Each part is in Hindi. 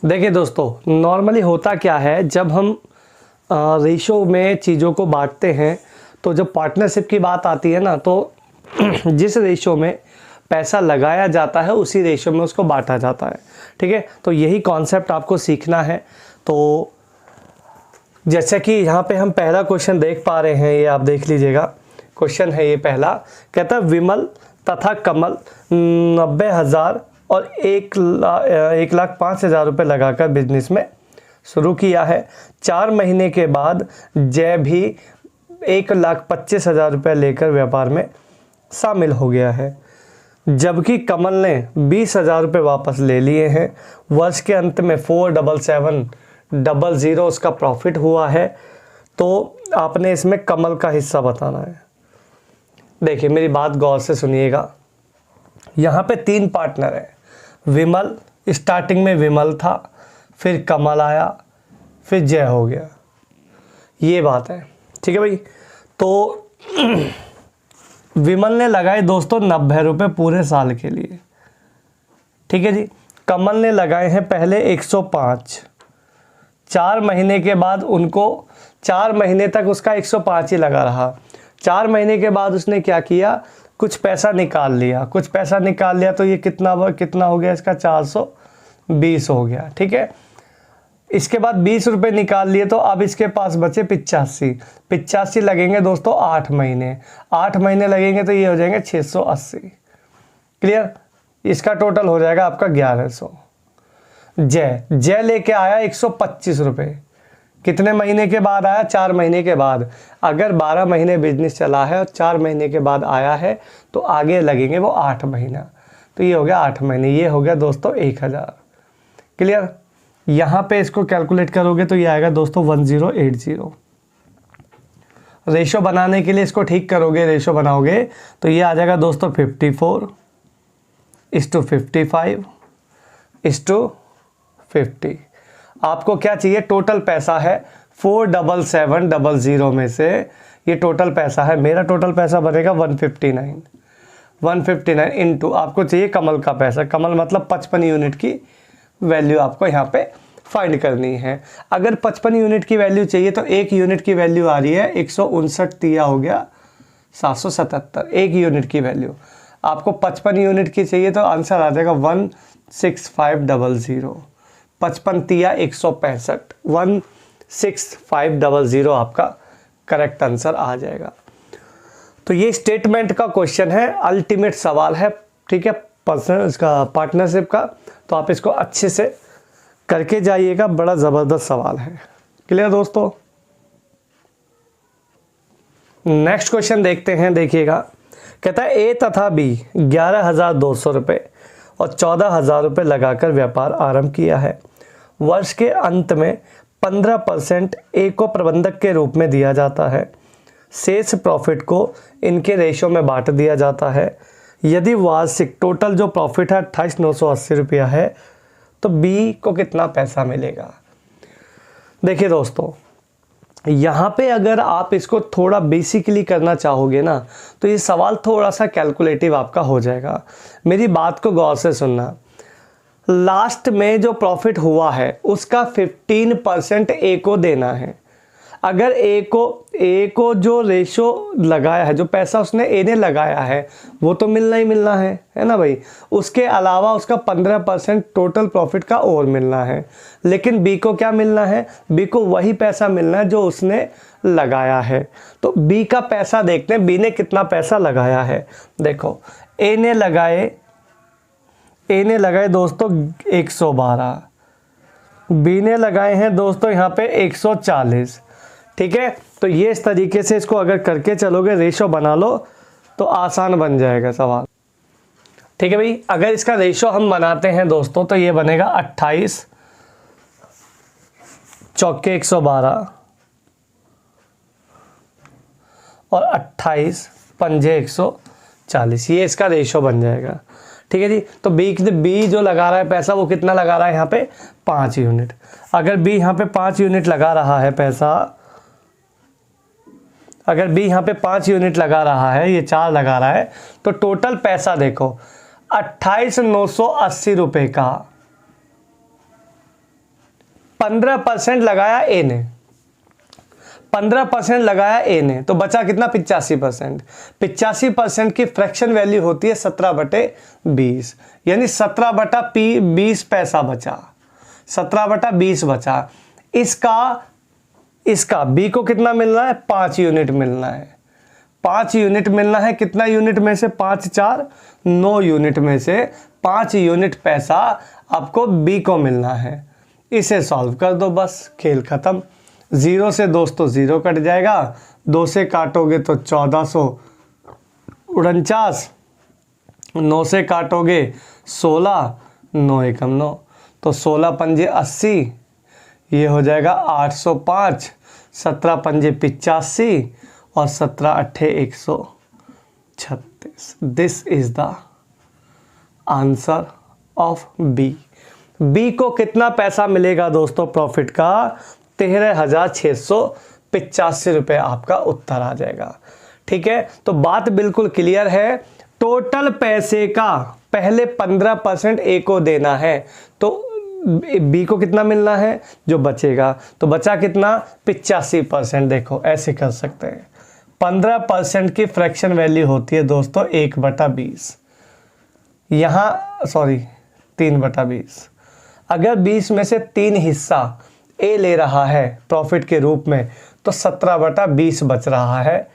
देखिए दोस्तों, नॉर्मली होता क्या है, जब हम रेशो में चीज़ों को बांटते हैं तो जब पार्टनरशिप की बात आती है ना, तो जिस रेशो में पैसा लगाया जाता है उसी रेशो में उसको बांटा जाता है। ठीक है, तो यही कॉन्सेप्ट आपको सीखना है। तो जैसे कि यहाँ पे हम पहला क्वेश्चन देख पा रहे हैं, ये आप देख लीजिएगा। क्वेश्चन है ये पहला, कहता है विमल तथा कमल 90,000 और 1,05,000 रुपये लगाकर बिजनेस में शुरू किया है। 4 महीने के बाद जय भी 1,25,000 रुपये लेकर व्यापार में शामिल हो गया है, जबकि कमल ने 20,000 रुपये वापस ले लिए हैं। वर्ष के अंत में 4,77,00 उसका प्रॉफिट हुआ है। तो आपने इसमें कमल का हिस्सा बताना है। देखिए मेरी बात गौर से सुनिएगा। यहाँ पे 3 पार्टनर हैं। विमल, स्टार्टिंग में विमल था, फिर कमल आया, फिर जय हो गया, ये बात है। ठीक है भाई। तो विमल ने लगाए दोस्तों 90 रुपये पूरे साल के लिए। ठीक है जी। कमल ने लगाए हैं पहले 105। 4 महीने के बाद उनको 4 महीने तक उसका 105 ही लगा रहा। 4 महीने के बाद उसने क्या किया, कुछ पैसा निकाल लिया। तो ये कितना हो गया इसका, 420 हो गया। ठीक है। इसके बाद 20 रुपये निकाल लिए, तो अब इसके पास बचे 85 लगेंगे दोस्तों 8 महीने। 8 महीने लगेंगे तो ये हो जाएंगे 680। क्लियर। इसका टोटल हो जाएगा आपका 1100। जय लेके आया 125 रुपये। कितने महीने के बाद आया, 4 महीने के बाद। अगर 12 महीने बिजनेस चला है और 4 महीने के बाद आया है तो आगे लगेंगे वो 8 महीना। तो ये हो गया 8 महीने, ये हो गया दोस्तों 1000। क्लियर। यहाँ पे इसको कैलकुलेट करोगे तो ये आएगा दोस्तों 1080। रेशो बनाने के लिए इसको ठीक करोगे, रेशो बनाओगे तो ये आ जाएगा दोस्तों 54:55:50। आपको क्या चाहिए, टोटल पैसा है 4,77,00 में से ये टोटल पैसा है। मेरा टोटल पैसा बनेगा 159 इंटू आपको चाहिए कमल का पैसा। कमल मतलब 55 यूनिट की वैल्यू आपको यहाँ पे फाइंड करनी है। अगर 55 यूनिट की वैल्यू चाहिए तो 1 यूनिट की वैल्यू आ रही है 159 तिया हो गया 777। 1 यूनिट की वैल्यू आपको 55 यूनिट की चाहिए तो आंसर आ जाएगा 16500। 55 तिया 165, 16500 आपका करेक्ट आंसर आ जाएगा। तो ये स्टेटमेंट का क्वेश्चन है, अल्टीमेट सवाल है। ठीक है, इसका पार्टनरशिप का। तो आप इसको अच्छे से करके जाइएगा, बड़ा ज़बरदस्त सवाल है। क्लियर दोस्तों। नेक्स्ट क्वेश्चन देखते हैं, देखिएगा। कहता है ए तथा बी 11,200 रुपये और 14,000 रुपये लगाकर व्यापार आरंभ किया है। वर्ष के अंत में 15% ए को प्रबंधक के रूप में दिया जाता है। शेष प्रॉफिट को इनके रेशो में बांट दिया जाता है। यदि वार्षिक टोटल जो प्रॉफिट है 28,980 रुपया है तो बी को कितना पैसा मिलेगा। देखिए दोस्तों, यहाँ पे अगर आप इसको थोड़ा बेसिकली करना चाहोगे ना तो ये सवाल थोड़ा सा कैलकुलेटिव आपका हो जाएगा। मेरी बात को गौर से सुनना। लास्ट में जो प्रॉफिट हुआ है उसका 15% ए को देना है। अगर ए को जो रेशो लगाया है, जो पैसा उसने ए ने लगाया है वो तो मिलना ही मिलना है ना भाई। उसके अलावा उसका 15% टोटल प्रॉफिट का और मिलना है। लेकिन बी को क्या मिलना है, बी को वही पैसा मिलना है जो उसने लगाया है। तो बी का पैसा देखते हैं, बी ने कितना पैसा लगाया है। देखो ए ने लगाए दोस्तों 112, बी ने लगाए हैं दोस्तों यहाँ पे 140। ठीक है, तो ये इस तरीके से इसको अगर करके चलोगे, रेशो बना लो तो आसान बन जाएगा सवाल। ठीक है भाई। अगर इसका रेशो हम बनाते हैं दोस्तों तो ये बनेगा 28 चौके 112 और 28 पंजे 140, ये इसका रेशो बन जाएगा। ठीक है जी। तो बी जो लगा रहा है पैसा वो कितना लगा रहा है यहाँ पे 5 यूनिट। अगर बी यहाँ पे 5 यूनिट लगा रहा है पैसा, अगर बी यहाँ पे 5 यूनिट लगा रहा है, ये 4 लगा रहा है, तो टोटल पैसा देखो 28,980 रुपये का 15% लगाया ए ने, 15% लगाया ए ने, तो बचा कितना 85%। 85% की फ्रैक्शन वैल्यू होती है 17/20, यानी 17/20 पैसा बचा, 17/20 बचा। इसका बी को कितना मिलना है, 5 यूनिट मिलना है, 5 यूनिट मिलना है। कितना यूनिट में से, 5 4 9 यूनिट में से 5 यूनिट पैसा आपको बी को मिलना है। इसे सॉल्व कर दो, बस खेल खत्म। 0 से दोस्तों 0 कट जाएगा, 2 से काटोगे तो 1449, 9 से काटोगे 16, 9 एकम 9, तो 16 पंजे 80, ये हो जाएगा 805, 17 पंजे 85 और 17 अट्ठे 136। This is the answer of B. B को कितना पैसा मिलेगा दोस्तों प्रॉफिट का, 13,685 रुपये आपका उत्तर आ जाएगा। ठीक है, तो बात बिल्कुल क्लियर है। टोटल पैसे का पहले 15% ए को देना है, तो बी को कितना मिलना है जो बचेगा, तो बचा कितना 85%। देखो ऐसे कर सकते हैं, 15% की फ्रैक्शन वैल्यू होती है दोस्तों 1/20, यहाँ सॉरी 3/20। अगर 20 में से 3 हिस्सा ए ले रहा है प्रॉफिट के रूप में, तो 17/20 बच रहा है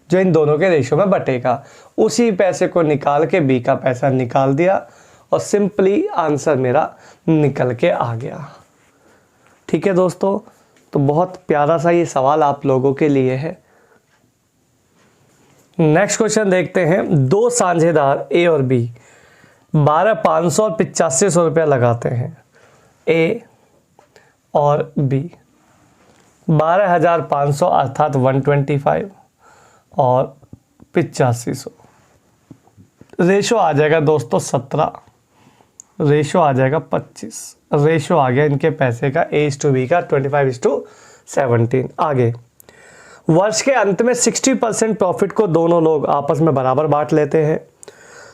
जो इन दोनों के रेशो में बटेगा। उसी पैसे को निकाल के बी का पैसा निकाल दिया और सिंपली आंसर मेरा निकल के आ गया। ठीक है दोस्तों, तो बहुत प्यारा सा ये सवाल आप लोगों के लिए है। नेक्स्ट क्वेश्चन देखते हैं। दो साझेदार ए और बी 12,500 और 8500 रुपया लगाते हैं। ए और बी 12,500 अर्थात 125 और 8500, रेशो आ जाएगा दोस्तों 17, रेशो आ जाएगा 25, रेशो आ गया इनके पैसे का A/B का 25:17। आगे, वर्ष के अंत में 60% प्रॉफिट को दोनों लोग आपस में बराबर बांट लेते हैं।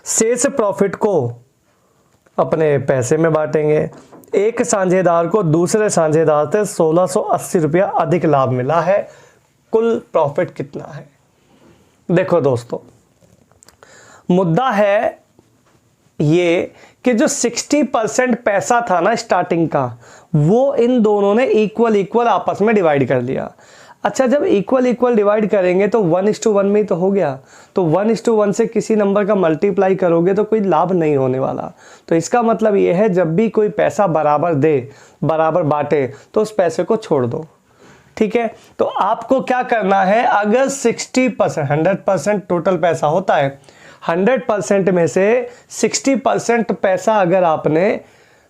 शेष प्रॉफिट को अपने पैसे में बांटेंगे। एक साझेदार को दूसरे साझेदार से 1680 रुपया अधिक लाभ मिला है, कुल प्रॉफिट कितना है। देखो दोस्तों, मुद्दा है ये कि जो 60% पैसा था ना स्टार्टिंग का, वो इन दोनों ने इक्वल आपस में डिवाइड कर लिया। अच्छा, जब इक्वल डिवाइड करेंगे तो 1:1 में ही तो हो गया, तो 1:1 से किसी नंबर का मल्टीप्लाई करोगे तो कोई लाभ नहीं होने वाला। तो इसका मतलब ये है, जब भी कोई पैसा बराबर दे, बराबर बांटे, तो उस पैसे को छोड़ दो। ठीक है, तो आपको क्या करना है, अगर 60% 100% टोटल पैसा होता है, 100% में से 60% पैसा अगर आपने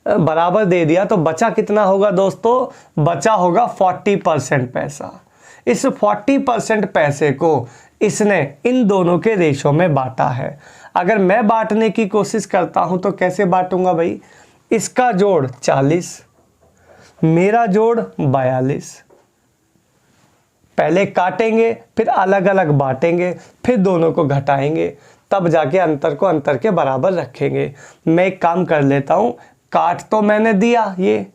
बराबर दे दिया तो बचा कितना होगा दोस्तों, बचा होगा 40% पैसा। इस 40% पैसे को इसने इन दोनों के रेशो में बांटा है। अगर मैं बांटने की कोशिश करता हूं तो कैसे बांटूंगा भाई, इसका जोड़ 40, मेरा जोड़ 42, पहले काटेंगे फिर अलग अलग बांटेंगे, फिर दोनों को घटाएंगे, तब जाके अंतर को अंतर के बराबर रखेंगे। मैं एक काम कर लेता हूं, काट तो मैंने दिया, ये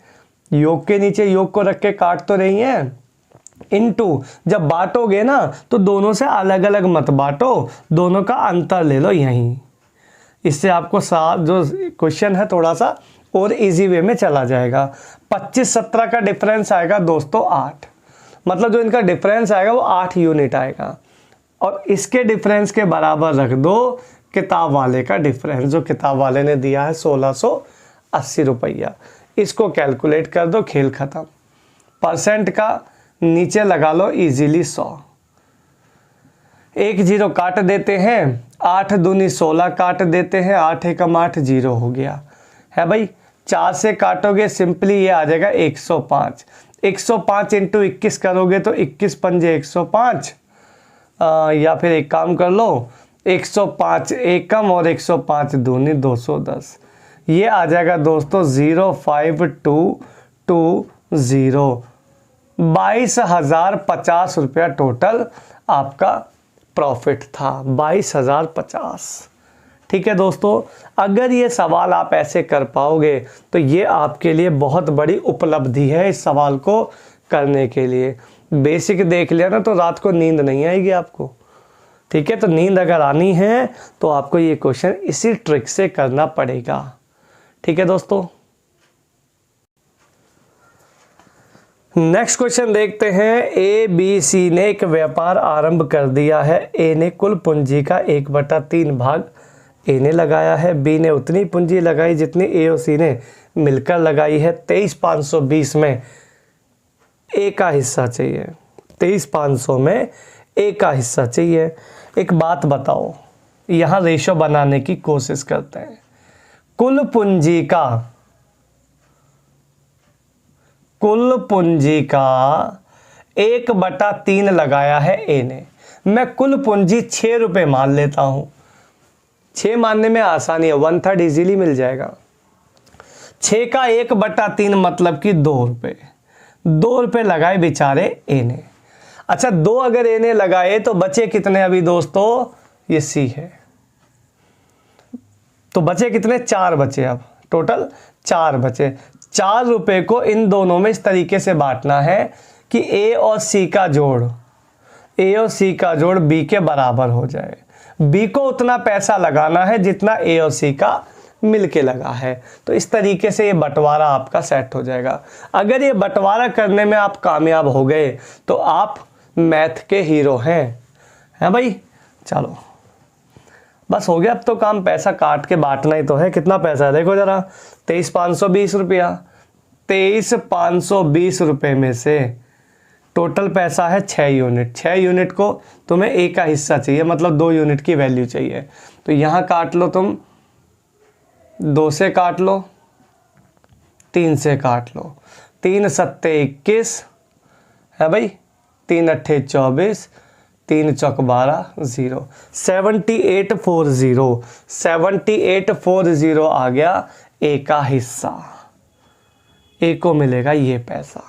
योग के नीचे योग को रख के काट तो रही है, इनटू जब बांटोगे ना तो दोनों से अलग अलग मत बांटो, दोनों का अंतर ले लो यहीं। इससे आपको जो क्वेश्चन है थोड़ा सा और इजी वे में चला जाएगा। 25-17 का डिफरेंस आएगा दोस्तों 8, मतलब जो इनका डिफरेंस आएगा वो 8 यूनिट आएगा। और इसके डिफरेंस के बराबर रख दो किताब वाले का डिफरेंस, जो किताब वाले ने दिया है 1680 रुपया। इसको कैलकुलेट कर दो, खेल खत्म। परसेंट का नीचे लगा लो इजीली 100, 1 0 काट देते हैं, 8 दूनी 16 काट देते हैं, 8 एकम 8 0 हो गया है भाई। 4 से काटोगे सिंपली ये आ जाएगा 105, 105 इंटू 21 करोगे तो 21 पंजे 105, या फिर एक काम कर लो 105 एकम और 105 दूनी 210, ये आ जाएगा दोस्तों 05220। 22,050 रुपया टोटल आपका प्रॉफिट था, 22,050। ठीक है दोस्तों, अगर ये सवाल आप ऐसे कर पाओगे तो ये आपके लिए बहुत बड़ी उपलब्धि है इस सवाल को करने के लिए। बेसिक देख लिया ना तो रात को नींद नहीं आएगी आपको, ठीक है। तो नींद अगर आनी है तो आपको ये क्वेश्चन इसी ट्रिक से करना पड़ेगा, ठीक है दोस्तों। नेक्स्ट क्वेश्चन देखते हैं। ए बी सी ने एक व्यापार आरंभ कर दिया है। ए ने कुल पूंजी का 1/3 भाग ए ने लगाया है। बी ने उतनी पूंजी लगाई जितनी ए और सी ने मिलकर लगाई है। 23,520 में ए का हिस्सा चाहिए। 23,500 में ए का हिस्सा चाहिए। एक बात बताओ, यहाँ रेशो बनाने की कोशिश करते हैं। कुल पूंजी का 1/3 लगाया है ए ने। मैं कुल पूंजी 6 रुपये मान लेता हूं। 6 मानने में आसानी है, 1/3 इजीली मिल जाएगा। 6 का 1/3 मतलब कि 2 रुपये। 2 रुपये लगाए बेचारे ए ने। अच्छा, 2 अगर ए ने लगाए तो बचे कितने अभी दोस्तों? ये सी है, तो बचे कितने? 4 बचे। अब टोटल 4 बचे। 4 रुपये को इन दोनों में इस तरीके से बांटना है कि ए और सी का जोड़ बी के बराबर हो जाए। बी को उतना पैसा लगाना है जितना ए और सी का मिलके लगा है। तो इस तरीके से ये बंटवारा आपका सेट हो जाएगा। अगर ये बंटवारा करने में आप कामयाब हो गए तो आप मैथ के हीरो हैं भाई। चलो बस हो गया अब तो काम। पैसा काट के बांटना ही तो है। कितना पैसा है देखो जरा, 23,520 रुपया। 23,520 रुपये में से टोटल पैसा है 6 यूनिट। 6 यूनिट को तुम्हें ए का हिस्सा चाहिए, मतलब 2 यूनिट की वैल्यू चाहिए। तो यहाँ काट लो, तुम 2 से काट लो, 3 से काट लो। 3 सत्ते 21 है भाई, 3 अट्ठे 24, 3 चौक 12, 0। 7840 आ गया ए का हिस्सा। ए को मिलेगा ये पैसा।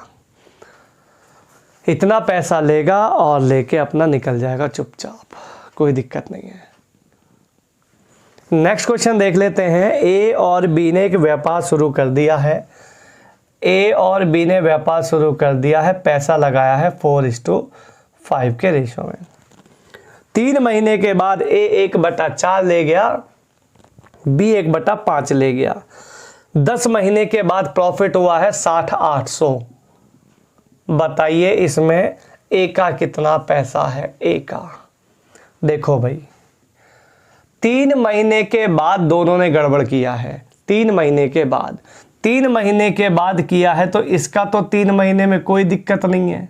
इतना पैसा लेगा और लेके अपना निकल जाएगा चुपचाप, कोई दिक्कत नहीं है। नेक्स्ट क्वेश्चन देख लेते हैं। ए और बी ने एक व्यापार शुरू कर दिया है। ए और बी ने व्यापार शुरू कर दिया है। पैसा लगाया है 4:5 के रेशो में। 3 महीने के बाद ए 1/4 ले गया, बी 1/5 ले गया। 10 महीने के बाद प्रॉफिट हुआ है 60,800। बताइए इसमें ए का कितना पैसा है? ए का देखो भाई, 3 महीने के बाद दोनों ने गड़बड़ किया है। 3 महीने के बाद किया है तो इसका तो 3 महीने में कोई दिक्कत नहीं है,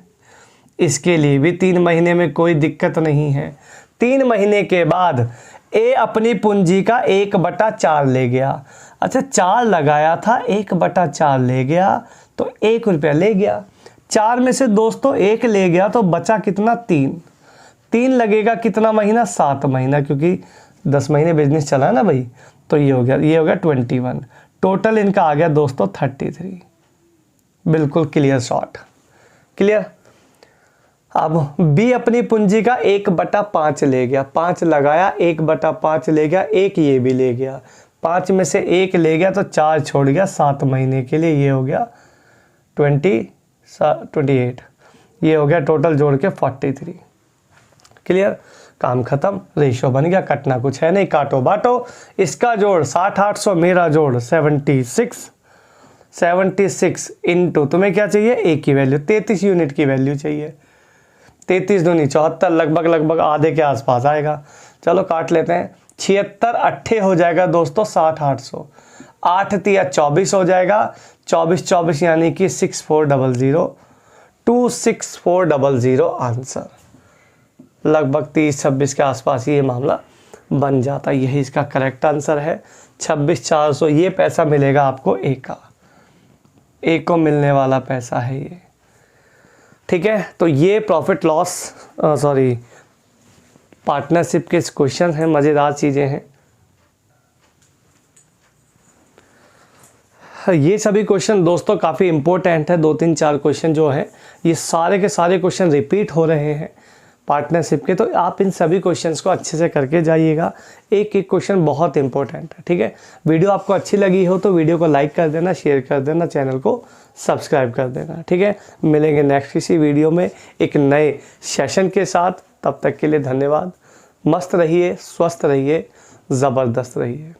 इसके लिए भी 3 महीने में कोई दिक्कत नहीं है। 3 महीने के बाद ए अपनी पूंजी का 1/4 ले गया। अच्छा, 4 लगाया था, 1/4 ले गया तो 1 रुपया ले गया। 4 में से दोस्तों 1 ले गया तो बचा कितना? 3 लगेगा कितना महीना? 7 महीना, क्योंकि 10 महीने बिजनेस चला ना भाई। तो ये हो गया 21। टोटल इनका आ गया दोस्तों 33। बिल्कुल क्लियर शॉर्ट, क्लियर। अब बी अपनी पूंजी का 1/5 ले गया। 5 लगाया, 1/5 ले गया, 1 ये भी ले गया। 5 में से 1 ले गया तो 4 छोड़ गया 7 महीने के लिए। ये हो गया 28। ये हो गया टोटल जोड़ के 43। क्लियर, काम खत्म। रेशो बन गया, कटना कुछ है नहीं, काटो बांटो। इसका जोड़ 60,800, मेरा जोड़ 76 इंटू तुम्हें क्या चाहिए? ए की वैल्यू 33 यूनिट की वैल्यू चाहिए। 33 दूनी 74, लगभग आधे के आसपास आएगा। चलो काट लेते हैं। 76 अट्ठे हो जाएगा दोस्तों 60,800। 8 तिया 24 हो जाएगा। 24 यानी कि 6400, 26400 आंसर। लगभग 30-26 के आसपास ये मामला बन जाता है। यही इसका करेक्ट आंसर है। 26,400 ये पैसा मिलेगा आपको ए का। ए को मिलने वाला पैसा है ये, ठीक है। तो ये प्रॉफिट लॉस पार्टनरशिप के क्वेश्चन हैं, मज़ेदार चीज़ें हैं। ये सभी क्वेश्चन दोस्तों काफ़ी इंपॉर्टेंट है। 2-3-4 क्वेश्चन जो है ये सारे के सारे क्वेश्चन रिपीट हो रहे हैं। पार्टनरशिप के, तो आप इन सभी क्वेश्चंस को अच्छे से करके जाइएगा। एक एक क्वेश्चन बहुत इंपॉर्टेंट है, ठीक है। वीडियो आपको अच्छी लगी हो तो वीडियो को लाइक कर देना, शेयर कर देना, चैनल को सब्सक्राइब कर देना, ठीक है। मिलेंगे नेक्स्ट किसी वीडियो में एक नए सेशन के साथ। तब तक के लिए धन्यवाद। मस्त रहिए, स्वस्थ रहिए, ज़बरदस्त रहिए।